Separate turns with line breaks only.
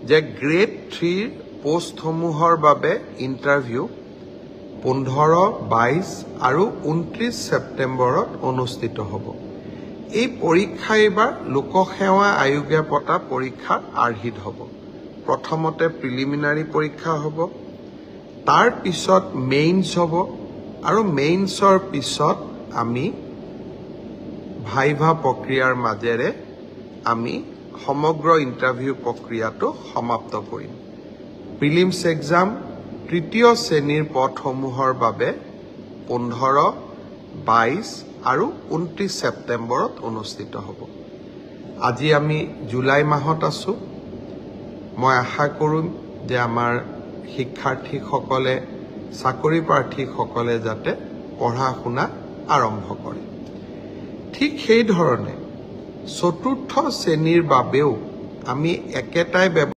যে গ্ৰেড 3 পোষ্টসমূহৰ বাবে ইণ্টাৰভিউ 15, 22 আৰু 29 ছেপ্টেম্বৰত অনুষ্ঠিত হ'ব। এই পৰীক্ষা এইবাৰ লোকসেৱা আয়োগে পতা পৰীক্ষাৰ আৰ্হিত হ'ব। প্ৰথমতে প্ৰিলিমিনাৰী পৰীক্ষা হ'ব, তাৰ পিছত মেইনছ হ'ব, আৰু মেইনছৰ পিছত আমি ভাইভা প্ৰক্ৰিয়াৰ মাজেৰে আমি সমগ্ৰ ইণ্টাৰভিউ প্ৰক্ৰিয়াটো সমাপ্ত কৰিম। প্ৰিলিমছ এক্সাম তৃতীয় শ্ৰেণীৰ পদসমূহৰ বাবে 15, 22 আৰু 29 ছেপ্টেম্বৰত অনুষ্ঠিত হ'ব। আজি আমি জুলাই মাহত আছোঁ। মই আশা কৰিম যে আমাৰ শিক্ষাৰ্থীসকলে, চাকৰি প্ৰাৰ্থীসকলে যাতে পঢ়া শুনা আৰম্ভ কৰে। ঠিক সেই ধৰণে চতুৰ্থ শ্ৰেণীৰ বাবেও আমি একেটাই